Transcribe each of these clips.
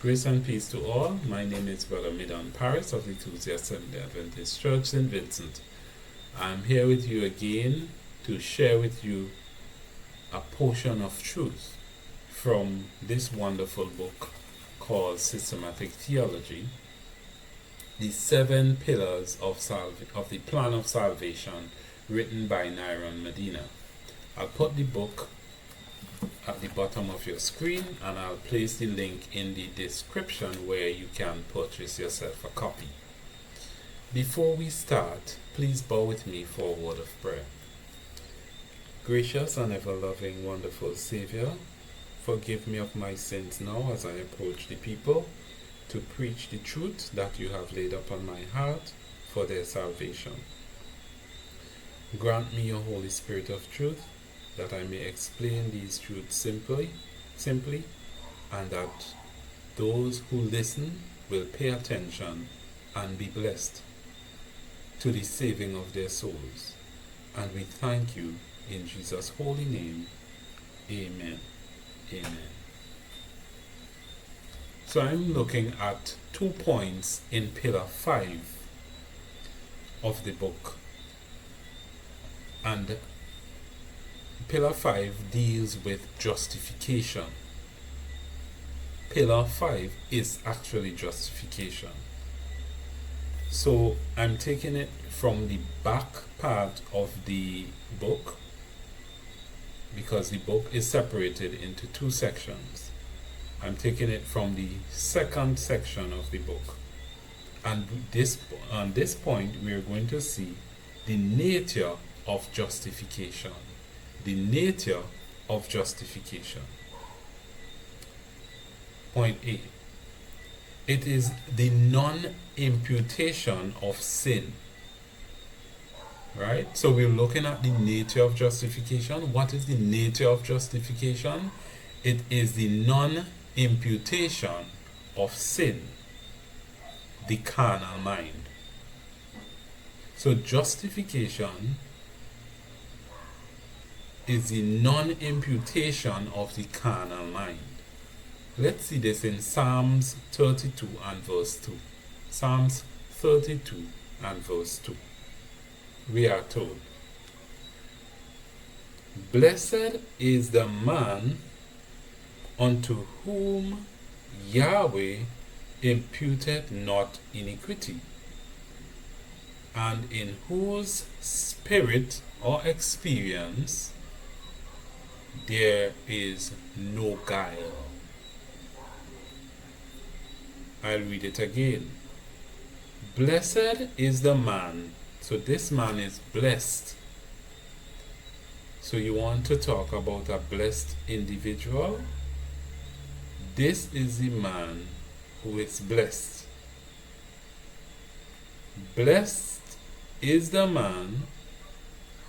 Grace and peace to all. My name is Brother Midon Paris of the Ecclesia Seventh-day Adventist Church, St. Vincent. I'm here with you again to share with you a portion of truth from this wonderful book called Systematic Theology, the 7 pillars of the plan of salvation, written by Nyron Medina. I'll put the book at the bottom of your screen, and I'll place the link in the description where you can purchase yourself a copy. Before we start, please bow with me for a word of prayer. Gracious and ever-loving, wonderful Savior, forgive me of my sins now as I approach the people to preach the truth that you have laid upon my heart for their salvation. Grant me your Holy Spirit of truth, that I may explain these truths simply, and that those who listen will pay attention and be blessed to the saving of their souls. And we thank you in Jesus' holy name. Amen. Amen. So I'm looking at 2 points in Pillar 5 of the book. And Pillar 5 deals with justification. Pillar 5 is actually justification. So I'm taking it from the back part of the book, because the book is separated into 2 sections. I'm taking it from the second section of the book. And on this point, we are going to see the nature of justification. The nature of justification. Point A. It is the non-imputation of sin. Right? So we're looking at the nature of justification. What is the nature of justification? It is the non-imputation of sin, the carnal mind. So justification is the non-imputation of the carnal mind. Let's see this in Psalms 32 and verse 2. Psalms 32 and verse 2. We are told, "Blessed is the man unto whom Yahweh imputeth not iniquity, and in whose spirit or experience there is no guile." I'll read it again. Blessed is the man. So this man is blessed. So you want to talk about a blessed individual? This is the man who is blessed. Blessed is the man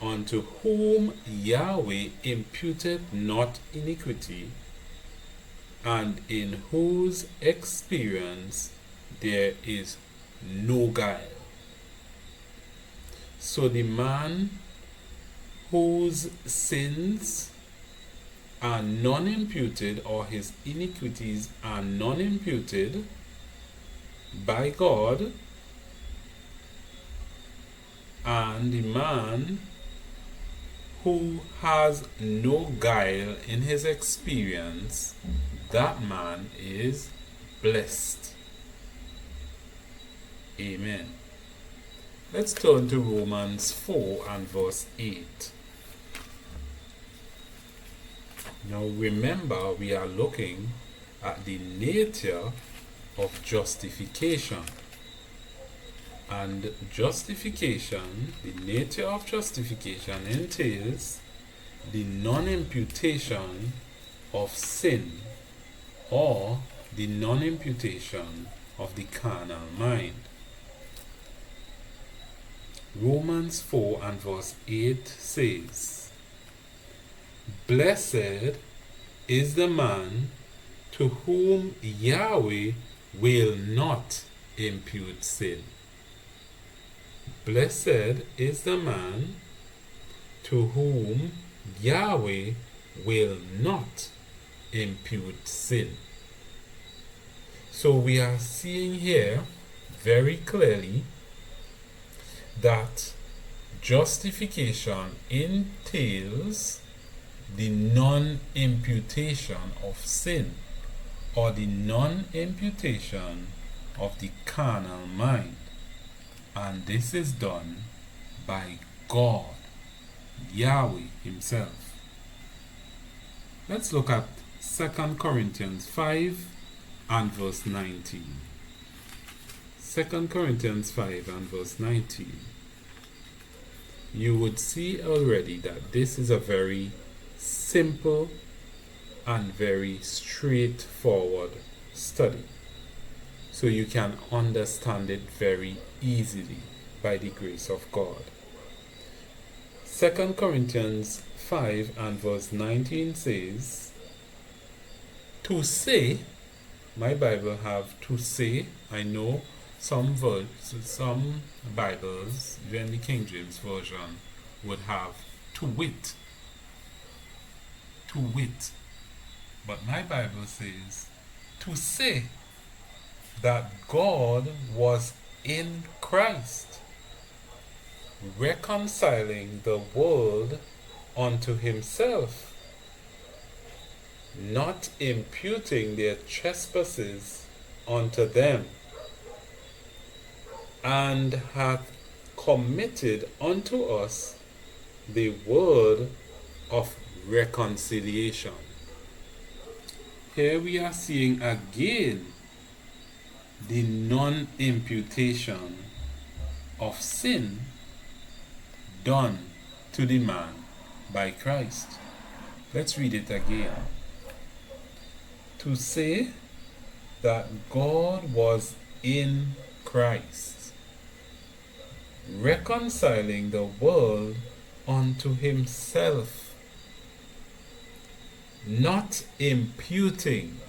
unto whom Yahweh imputeth not iniquity, and in whose experience there is no guile. So the man whose sins are non-imputed, or his iniquities are non-imputed by God, and the man who has no guile in his experience, that man is blessed. Amen. Let's turn to Romans 4 and verse 8. Now remember, we are looking at the nature of justification. And justification, the nature of justification entails the non-imputation of sin, or the non-imputation of the carnal mind. Romans 4 and verse 8 says, "Blessed is the man to whom Yahweh will not impute sin." Blessed is the man to whom Yahweh will not impute sin. So we are seeing here very clearly that justification entails the non-imputation of sin, or the non-imputation of the carnal mind. And this is done by God, Yahweh himself. Let's look at 2 Corinthians 5 and verse 19. 2 Corinthians 5 and verse 19. You would see already that this is a very simple and very straightforward study. So you can understand it very easily by the grace of God. 2 Corinthians 5 and verse 19 says, to say, my Bible have to say, I know some Bibles, even the King James Version, would have to wit. To wit. But my Bible says to say that God was in Christ, reconciling the world unto himself, not imputing their trespasses unto them, and hath committed unto us the word of reconciliation. Here we are seeing again the non-imputation of sin done to the man by Christ. Let's read it again. To say that God was in Christ, reconciling the world unto himself, not imputing.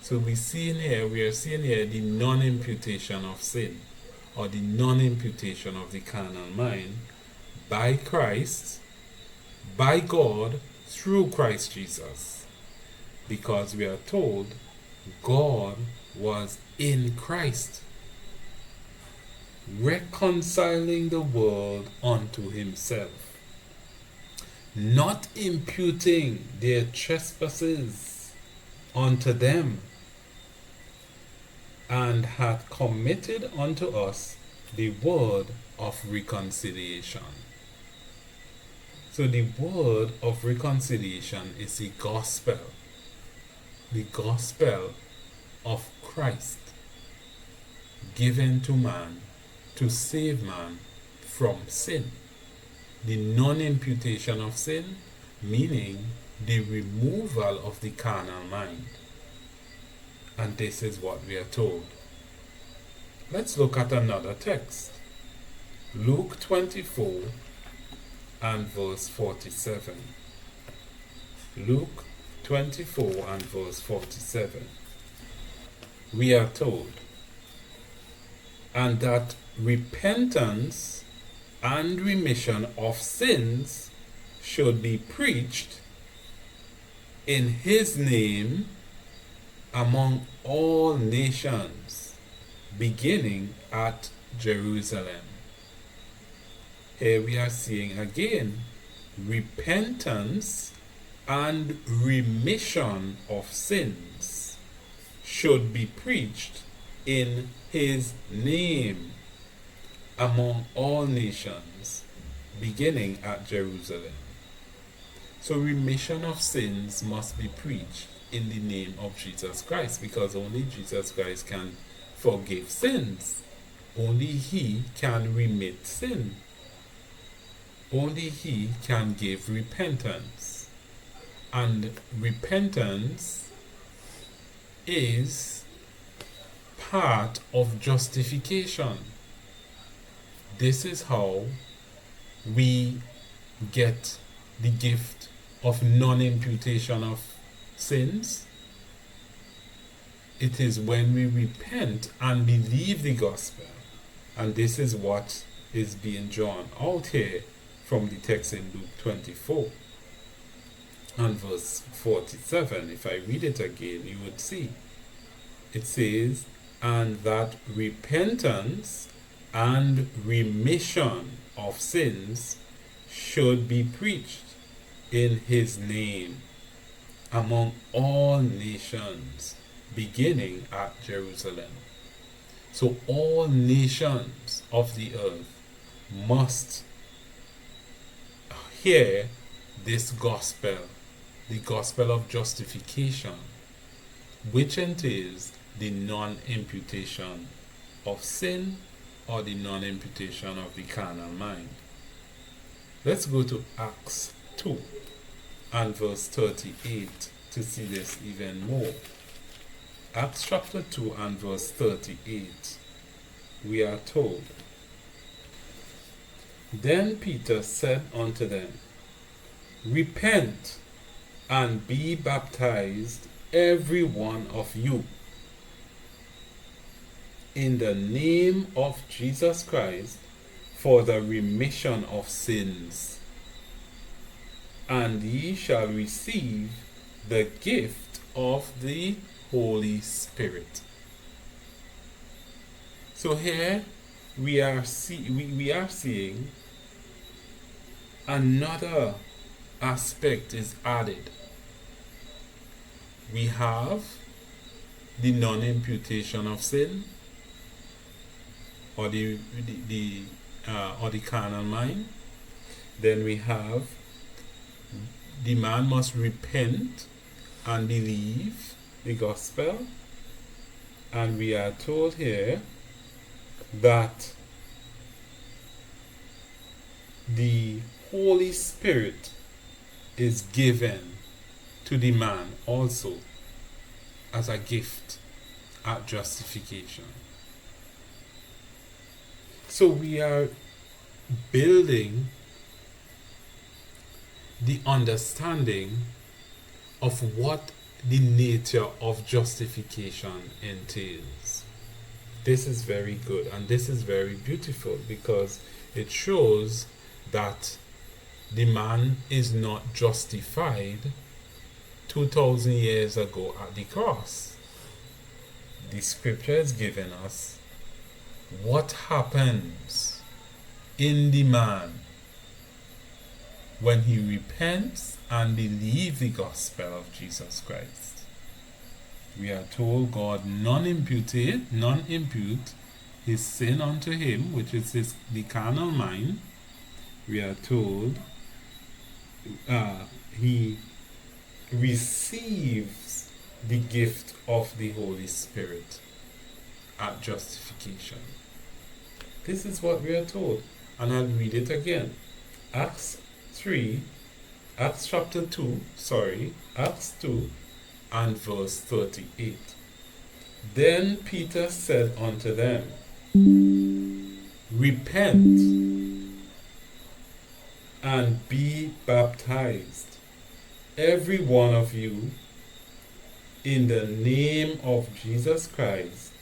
So we are seeing here the non-imputation of sin, or the non-imputation of the carnal mind by Christ, by God, through Christ Jesus. Because we are told God was in Christ, reconciling the world unto himself, not imputing their trespasses unto them, and hath committed unto us the word of reconciliation. So the word of reconciliation is the gospel of Christ, given to man to save man from sin. The non-imputation of sin, meaning the removal of the carnal mind. And this is what we are told. Let's look at another text. Luke 24 and verse 47. Luke 24 and verse 47. We are told, and that repentance and remission of sins should be preached in his name among all nations, beginning at Jerusalem. Here we are seeing again repentance and remission of sins should be preached in his name among all nations, beginning at Jerusalem. So remission of sins must be preached in the name of Jesus Christ, because only Jesus Christ can forgive sins. Only he can remit sin. Only he can give repentance. And repentance is part of justification. This is how we get the gift of non-imputation of sins. It is when we repent and believe the gospel. And this is what is being drawn out here from the text in Luke 24 and verse 47. If I read it again, you would see it says, and that repentance and remission of sins should be preached in his name among all nations, beginning at Jerusalem. So all nations of the earth must hear this gospel, the gospel of justification, which entails the non-imputation of sin or the non-imputation of the carnal mind. Let's go to Acts 2 and verse 38 to see this even more. Acts chapter 2 and verse 38, we are told, Then Peter said unto them, Repent and be baptized every one of you in the name of Jesus Christ for the remission of sins, and ye shall receive the gift of the Holy Spirit. So here we are seeing another aspect is added. We have the non-imputation of sin, or the carnal mind. Then we have the man must repent and believe the gospel, and we are told here that the Holy Spirit is given to the man also as a gift at justification. So we are building the understanding of what the nature of justification entails. This is very good and this is very beautiful, because it shows that the man is not justified 2,000 years ago at the cross. The scripture is giving us what happens in the man when he repents and believes the gospel of Jesus Christ. We are told God non-impute his sin unto him, which is the carnal mind. We are told he receives the gift of the Holy Spirit at justification. This is what we are told. And I'll read it again. Acts chapter 2 and verse 38. Then Peter said unto them, Repent and be baptized, every one of you, in the name of Jesus Christ,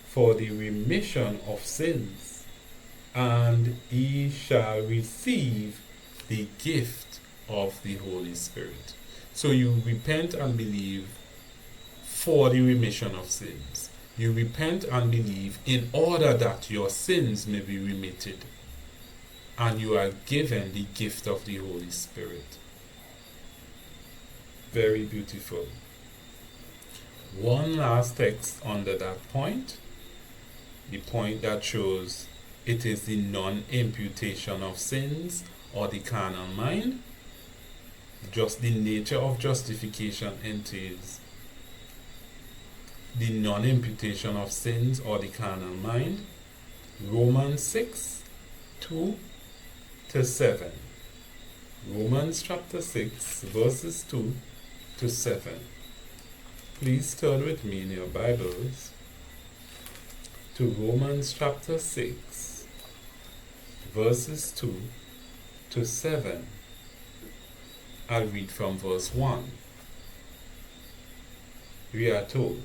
for the remission of sins, and ye shall receive the gift of the Holy Spirit. So you repent and believe for the remission of sins. You repent and believe in order that your sins may be remitted, and you are given the gift of the Holy Spirit. Very beautiful. One last text under that point, the point that shows it is the non-imputation of sins or the carnal mind. Just the nature of justification entails the non-imputation of sins or the carnal mind. Romans 6, 2 to 7. Romans chapter 6, verses 2 to 7. Please turn with me in your Bibles to Romans chapter 6, verses 2 to 7. I'll read from verse 1. We are told,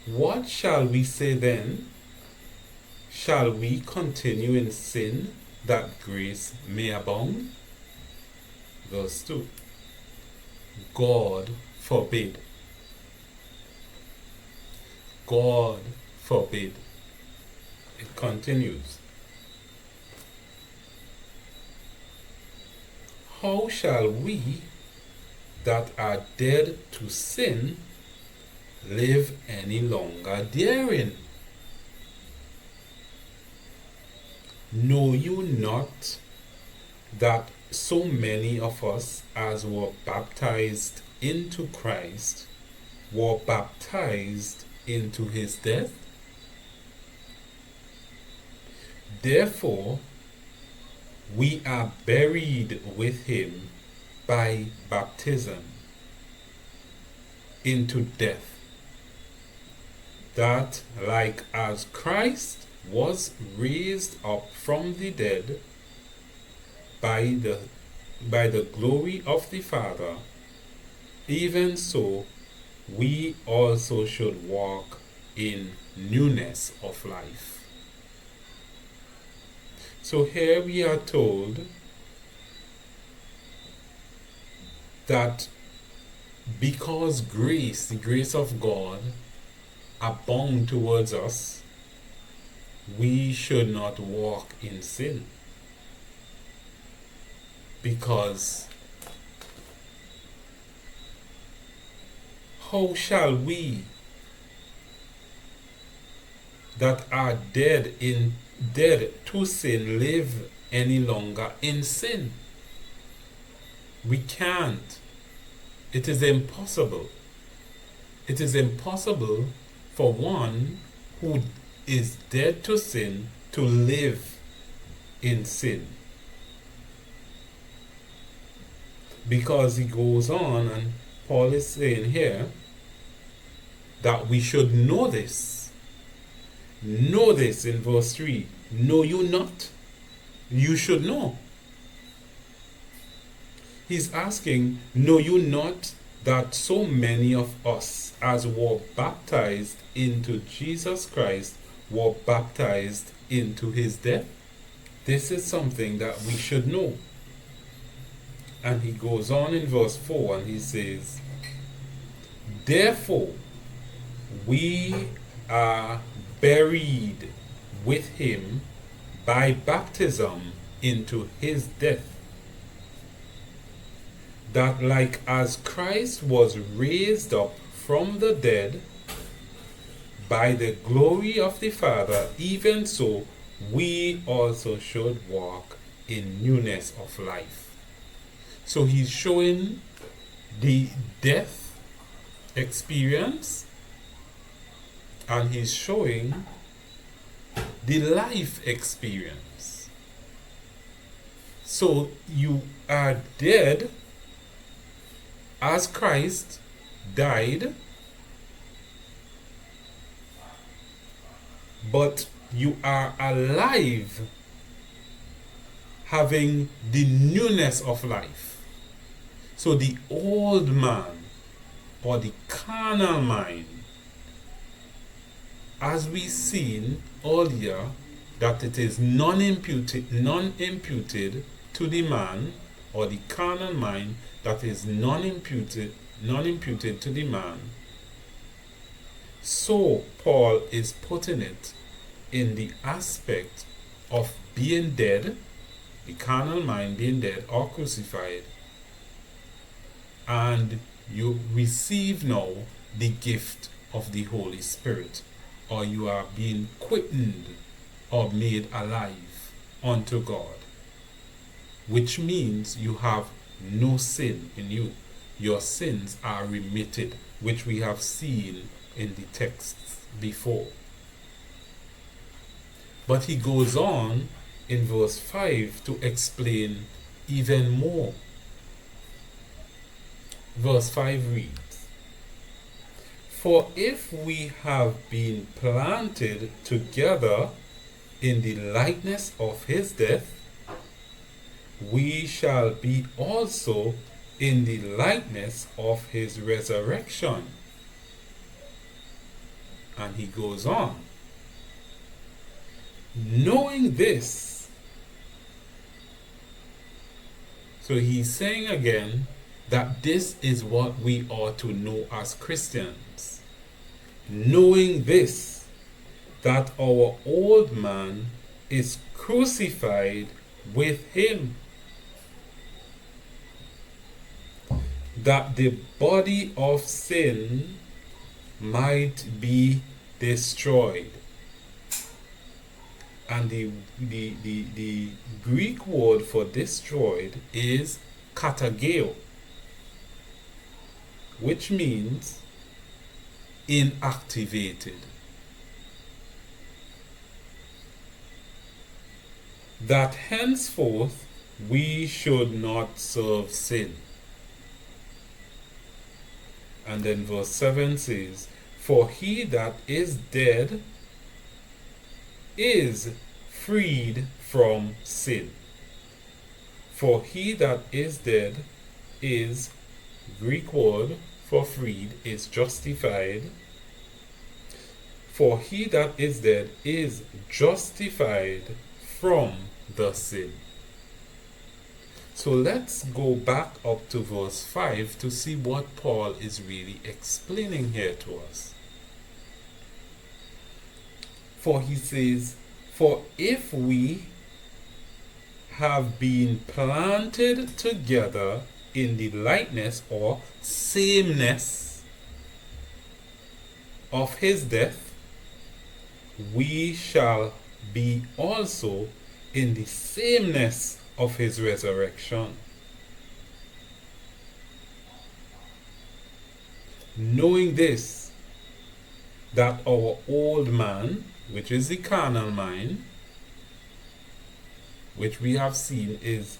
What shall we say then? Shall we continue in sin that grace may abound? Verse 2. God forbid. God forbid. It continues. How shall we that are dead to sin live any longer therein? Know you not that so many of us as were baptized into Christ were baptized into his death? Therefore, we are buried with him by baptism into death, that like as Christ was raised up from the dead by the glory of the Father, even so we also should walk in newness of life. So here we are told that because grace, the grace of God, abound towards us, we should not walk in sin. Because how shall we that are dead to sin live any longer in sin? We can't. It is impossible. It is impossible for one who is dead to sin to live in sin. Because he goes on, and Paul is saying here that we should know this. Know this in verse 3. Know you not? You should know. He's asking, know you not that so many of us as were baptized into Jesus Christ were baptized into his death? This is something that we should know. And he goes on in verse 4 and he says, therefore we are buried with him by baptism into his death, that like as Christ was raised up from the dead by the glory of the Father, even so we also should walk in newness of life. So he's showing the death experience, and he's showing the life experience. So you are dead as Christ died, but you are alive having the newness of life. So the old man, or the carnal mind, as we seen earlier, that it is non-imputed to the man, or the carnal mind that is non-imputed to the man. So Paul is putting it in the aspect of being dead, the carnal mind being dead or crucified, and you receive now the gift of the Holy Spirit, or you are being quickened or made alive unto God, which means you have no sin in you. Your sins are remitted, which we have seen in the texts before. But he goes on in verse 5 to explain even more. Verse 5 reads, for if we have been planted together in the likeness of his death, we shall be also in the likeness of his resurrection. And he goes on, knowing this. So he's saying again that this is what we ought to know as Christians. knowing this, that our old man is crucified with him, that the body of sin might be destroyed. And the Greek word for destroyed is katageo, which means inactivated. That henceforth we should not serve sin. And then verse 7 says, for he that is dead is freed from sin. For he that is dead is, Greek word for freed is justified. For he that is dead is justified from the sin. So let's go back up to verse 5 to see what Paul is really explaining here to us. For he says, for if we have been planted together in the likeness or sameness of his death, we shall be also in the sameness of his resurrection. Knowing this, that our old man, which is the carnal mind, which we have seen is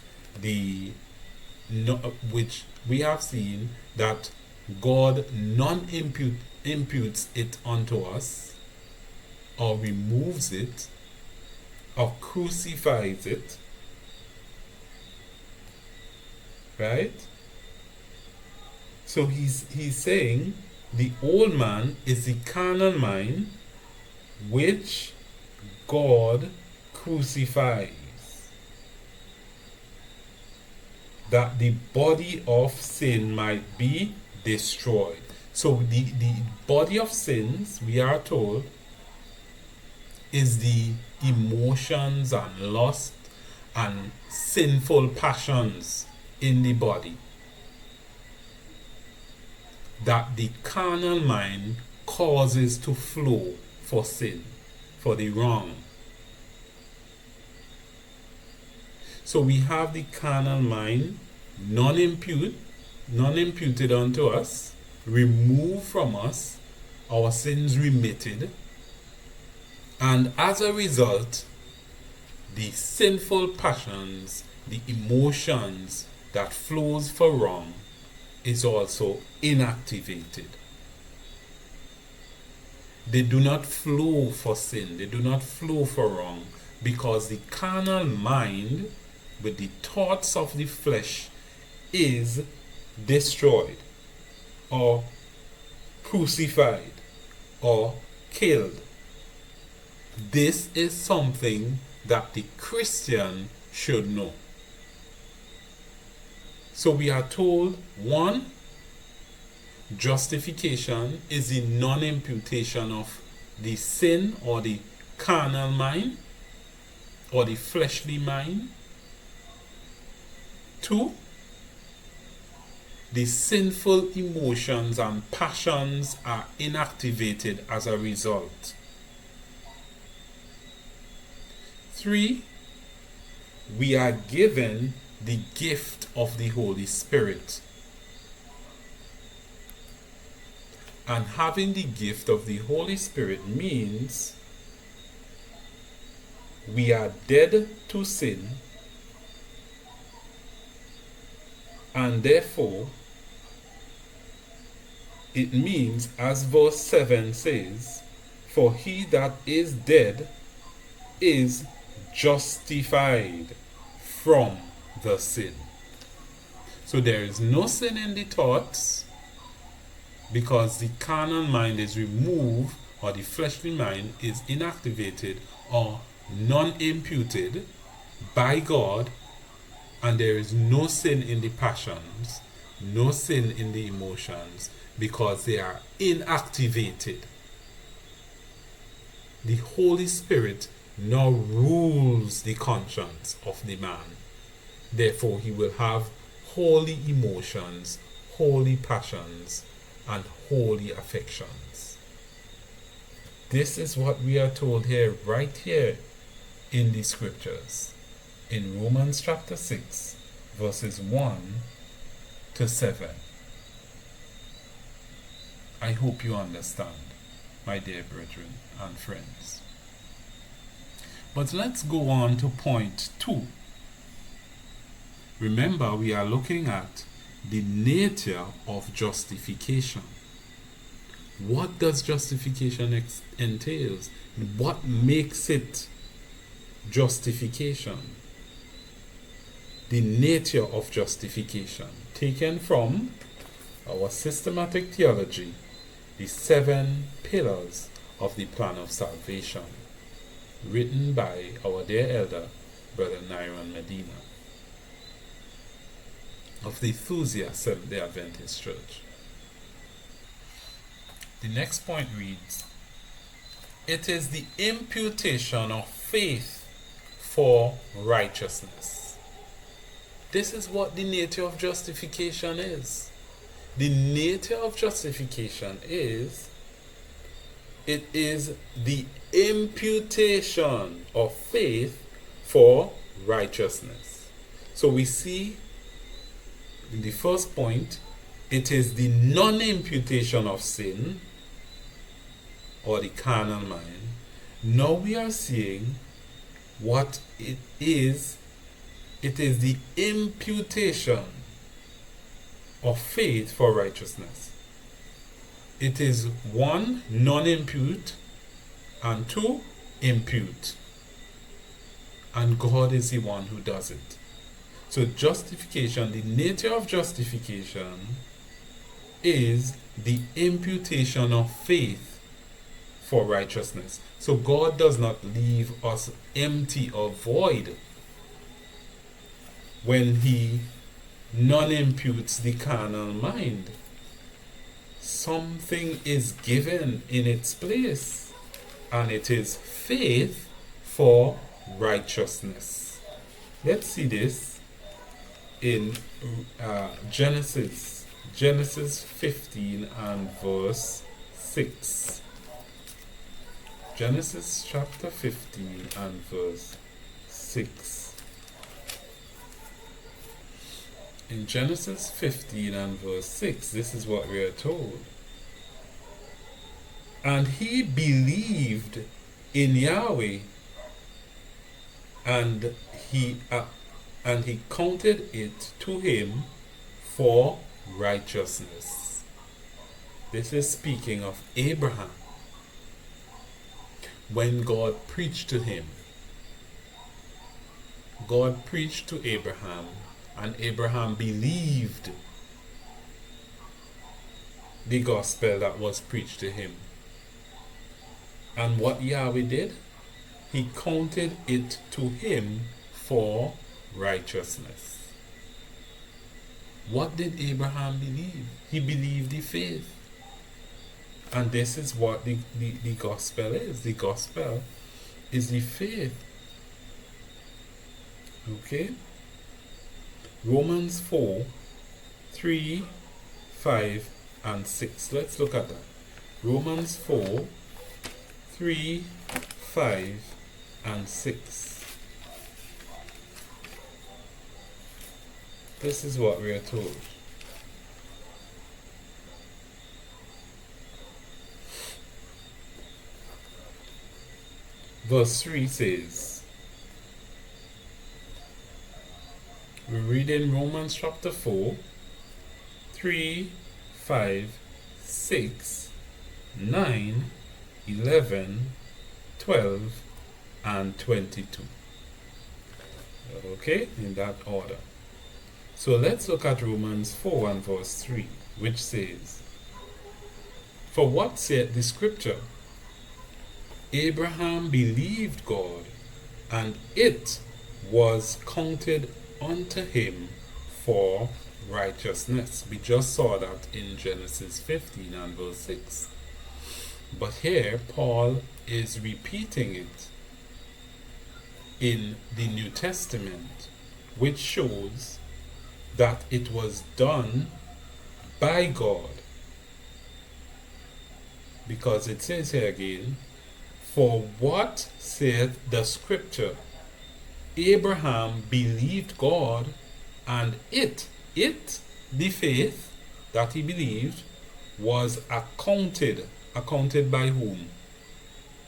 which we have seen that God imputes it unto us, or removes it, or crucifies it, right? So he's saying the old man is the carnal mind which God crucifies, that the body of sin might be destroyed. So the body of sins, we are told, is the emotions and lust and sinful passions in the body that the carnal mind causes to flow for sin, for the wrong. So we have the carnal mind non-imputed unto us, removed from us, our sins remitted, and as a result, the sinful passions, the emotions that flows for wrong is also inactivated. They do not flow for sin, they do not flow for wrong, because the carnal mind with the thoughts of the flesh is destroyed or crucified or killed. This is something that the Christian should know. So we are told, 1, justification is the non-imputation of the sin or the carnal mind or the fleshly mind. 2, the sinful emotions and passions are inactivated as a result. 3, we are given the gift of the Holy Spirit. And having the gift of the Holy Spirit means we are dead to sin, and therefore it means, as verse 7 says, for he that is dead is justified from the sin. So there is no sin in the thoughts, because the carnal mind is removed, or the fleshly mind is inactivated or non-imputed by God, and there is no sin in the passions, no sin in the emotions, because they are inactivated the Holy Spirit now rules the conscience of the man. Therefore, he will have holy emotions, holy passions, and holy affections. This is what we are told here, right here in the scriptures. In Romans chapter 6, verses 1 to 7. I hope you understand, my dear brethren and friends. But let's go on to point 2. Remember, we are looking at the nature of justification. What does justification entails? What makes it justification? The nature of justification, taken from our systematic theology, the 7 pillars of the plan of salvation, written by our dear elder, Brother Nyron Medina, of the enthusiast Seventh-day Adventist Church. The next point reads, it is the imputation of faith for righteousness. This is what the nature of justification is. The nature of justification is, it is the imputation of faith for righteousness. So we see in the first point, it is the non-imputation of sin, or the carnal mind. Now we are seeing what it is. It is the imputation of faith for righteousness. It is 1, non-impute, and 2, impute. And God is the one who does it. So justification, the nature of justification is the imputation of faith for righteousness. So God does not leave us empty or void when he non-imputes the carnal mind. Something is given in its place, and it is faith for righteousness. Let's see this in Genesis 15 and verse 6. Genesis chapter 15 and verse 6. In Genesis 15 and verse 6, this is what we are told. And he believed in Yahweh, and he counted it to him for righteousness. This is speaking of Abraham. When God preached to him, God preached to Abraham, and Abraham believed the gospel that was preached to him. And what Yahweh did, he counted it to him for righteousness. What did Abraham believe? He believed the faith. And this is what the gospel is. The gospel is the faith. Okay? Romans 4, 3, 5, and 6. Let's look at that. Romans 4, 3, 5, and 6. This is what we are told. Verse 3 says, we read in Romans chapter 4, 3, 5, 6, 9, 11, 12, and 22. Okay, in that order. So let's look at Romans 4 and verse 3, which says, for what saith the scripture? Abraham believed God, and it was counted unto him for righteousness. We just saw that in Genesis 15 and verse 6. But here, Paul is repeating it in the New Testament, which shows that it was done by God. Because it says here again, for what saith the scripture? Abraham believed God, and the faith that he believed, was accounted by whom?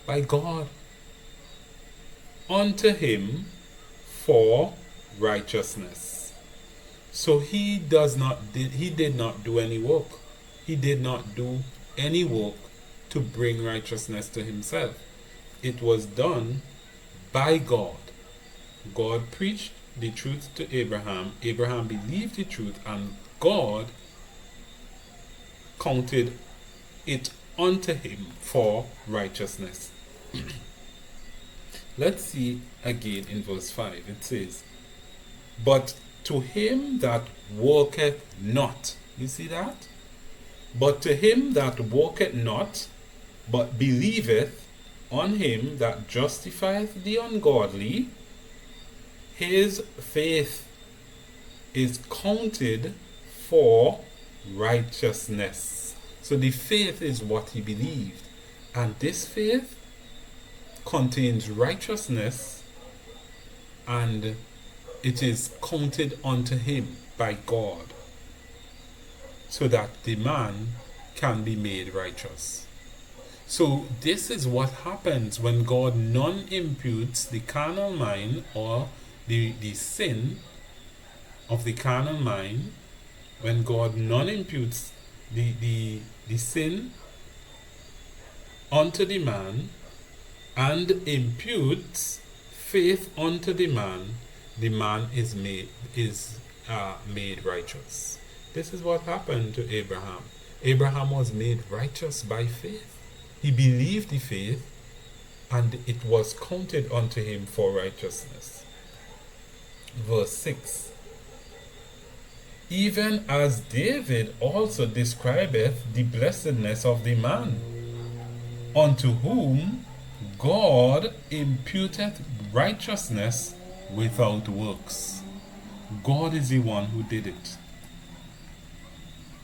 By God, unto him for righteousness. So he did not do any work. He did not do any work to bring righteousness to himself. It was done by God. God preached the truth to Abraham. Abraham believed the truth, and God counted it unto him for righteousness. Let's see again in verse 5. It says, but to him that worketh not. You see that? But to him that worketh not, but believeth on him that justifieth the ungodly, his faith is counted for righteousness. So the faith is what he believed. And this faith contains righteousness, and it is counted unto him by God, so that the man can be made righteous. So this is what happens when God non-imputes the carnal mind, or the sin of the carnal mind. When God non-imputes the sin unto the man and imputes faith unto the man is made righteous. This is what happened to Abraham. Abraham was made righteous by faith. He believed the faith, and it was counted unto him for righteousness. Verse 6. Even as David also describeth the blessedness of the man, unto whom God imputeth righteousness without works. God is the one who did it,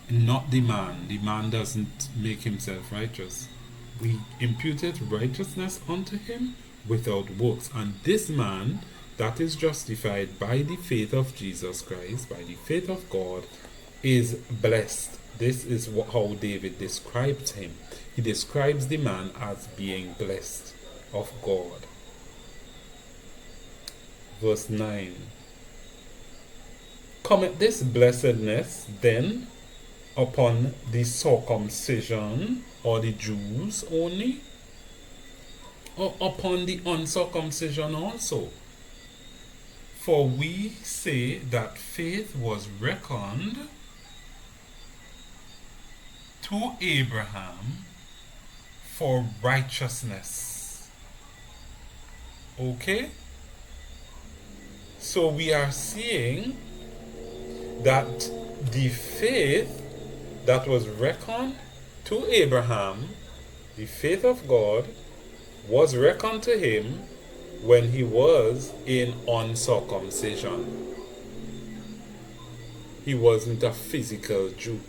not the man. The man doesn't make himself righteous. We imputed righteousness unto him without works. And this man that is justified by the faith of Jesus Christ, by the faith of God, is blessed. This is how David describes him. He describes the man as being blessed of God. Verse 9. Cometh this blessedness then upon the circumcision, or the Jews only, or upon the uncircumcision also? For we say that faith was reckoned to Abraham for righteousness. Okay? So we are seeing that the faith that was reckoned to Abraham, the faith of God, was reckoned to him when he was in uncircumcision. He wasn't a physical Jew.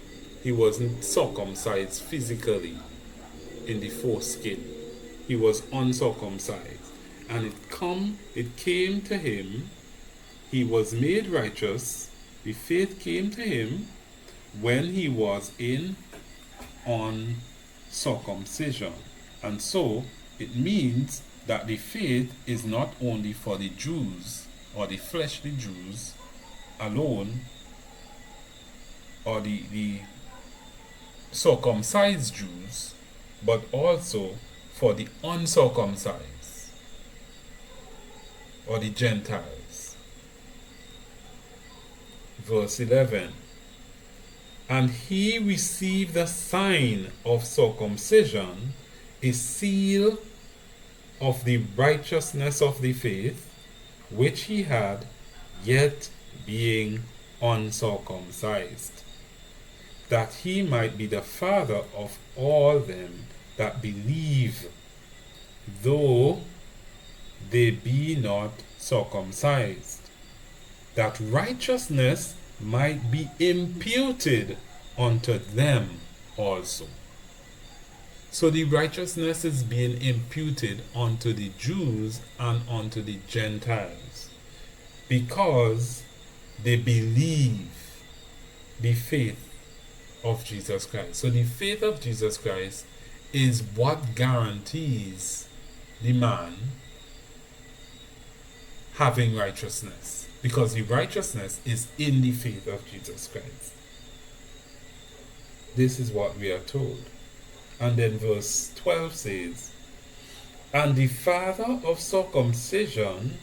He wasn't circumcised physically in the foreskin. He was uncircumcised. And it came to him, he was made righteous, the faith came to him when he was in uncircumcision. And so it means that the faith is not only for the Jews, or the fleshly Jews alone, or the circumcised Jews, but also for the uncircumcised, or the Gentiles. Verse 11. And he received the sign of circumcision, a seal of the righteousness of the faith, which he had, yet being uncircumcised, that he might be the father of all them that believe, though they be not circumcised, that righteousness might be imputed unto them also. So the righteousness is being imputed unto the Jews and unto the Gentiles because they believe the faith of Jesus Christ. So the faith of Jesus Christ is what guarantees the man having righteousness, because the righteousness is in the faith of Jesus Christ. This is what we are told. And then verse 12 says, and the father of circumcision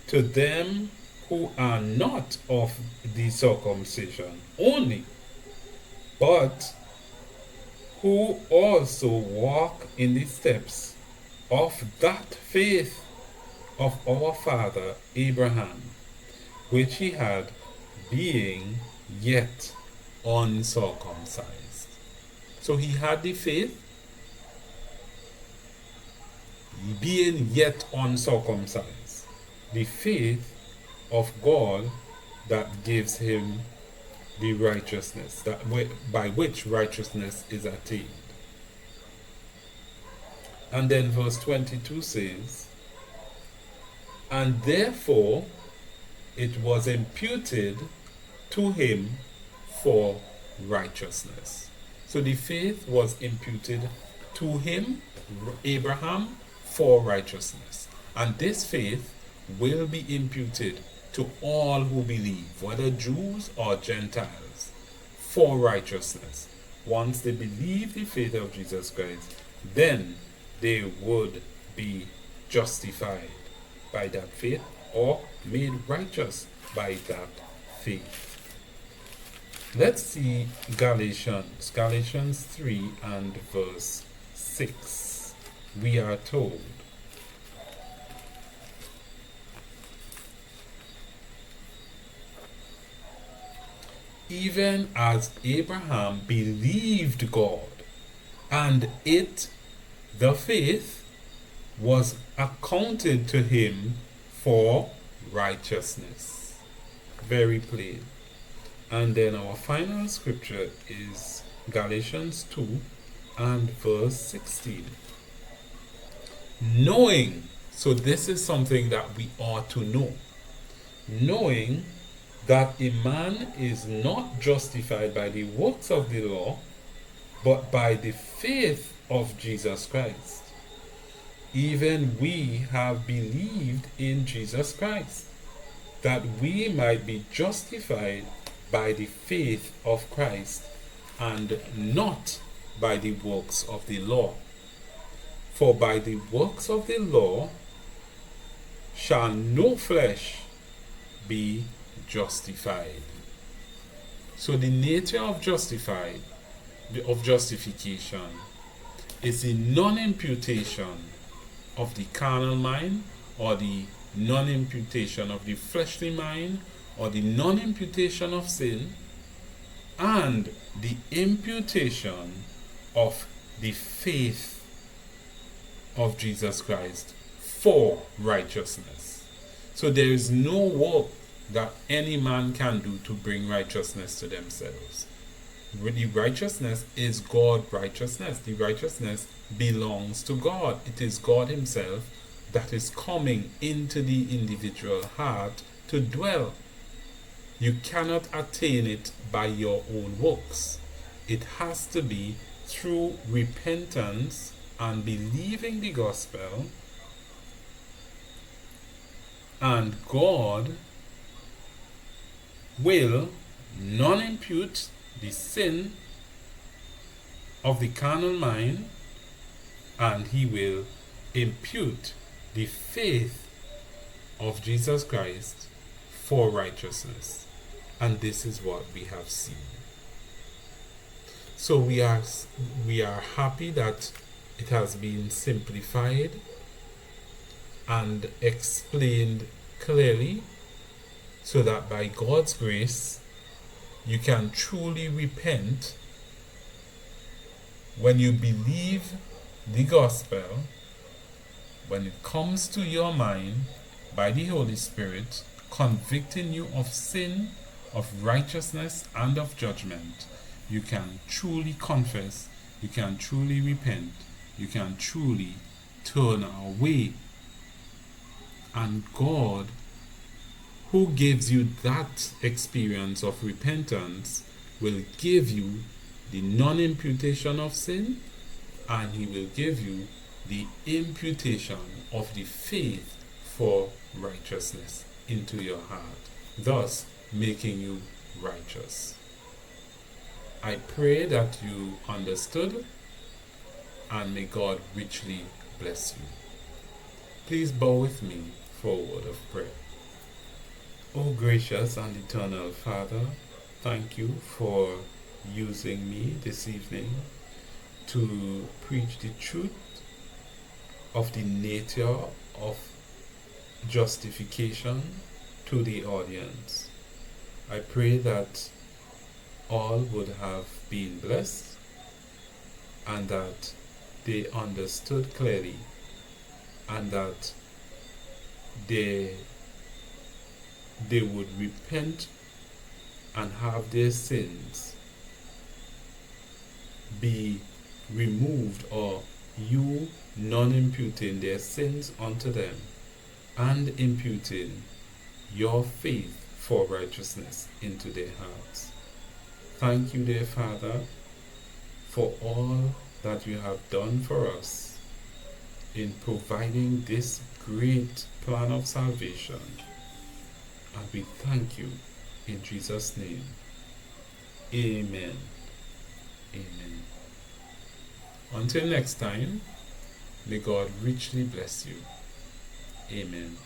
to them who are not of the circumcision only, but who also walk in the steps of that faith of our father Abraham, which he had, being yet uncircumcised. So he had the faith, being yet uncircumcised. The faith of God that gives him the righteousness, by which righteousness is attained. And then verse 22 says, and therefore it was imputed to him for righteousness. So the faith was imputed to him, Abraham, for righteousness. And this faith will be imputed to all who believe, whether Jews or Gentiles, for righteousness. Once they believe the faith of Jesus Christ, then they would be justified by that faith or made righteous by that faith. Let's see Galatians 3 and verse 6. We are told, even as Abraham believed God, and it, the faith, was accounted to him for righteousness. Very plain. And then our final scripture is Galatians 2 and verse 16. Knowing, so this is something that we ought to know, knowing that a man is not justified by the works of the law, but by the faith of Jesus Christ. Even we have believed in Jesus Christ, that we might be justified by the faith of Christ, and not by the works of the law. For by the works of the law shall no flesh be justified. So the nature of justification is the non-imputation of the carnal mind, or the non-imputation of the fleshly mind, or the non-imputation of sin, and the imputation of the faith of Jesus Christ for righteousness. So there is no work that any man can do to bring righteousness to themselves. The righteousness is God's righteousness. The righteousness belongs to God. It is God himself that is coming into the individual heart to dwell. You cannot attain it by your own works. It has to be through repentance and believing the gospel, and God will non-impute the sin of the carnal mind, and he will impute the faith of Jesus Christ for righteousness. And this is what we have seen. So we are happy that it has been simplified and explained clearly, so that by God's grace you can truly repent when you believe the gospel, when it comes to your mind by the Holy Spirit, convicting you of sin, of righteousness, and of judgment, you can truly confess, you can truly repent, you can truly turn away. And God, who gives you that experience of repentance, will give you the non-imputation of sin, and He will give you the imputation of the faith for righteousness into your heart, thus making you righteous. I pray that you understood, and may God richly bless you. Please bow with me for a word of prayer. O gracious and eternal Father, thank you for using me this evening to preach the truth of the nature of justification to the audience. I pray that all would have been blessed and that they understood clearly and that they would repent and have their sins be removed, or you non-imputing their sins unto them and imputing your faith for righteousness into their hearts. Thank you, dear Father, for all that you have done for us in providing this great plan of salvation. And we thank you in Jesus' name. Amen. Amen. Until next time, may God richly bless you. Amen.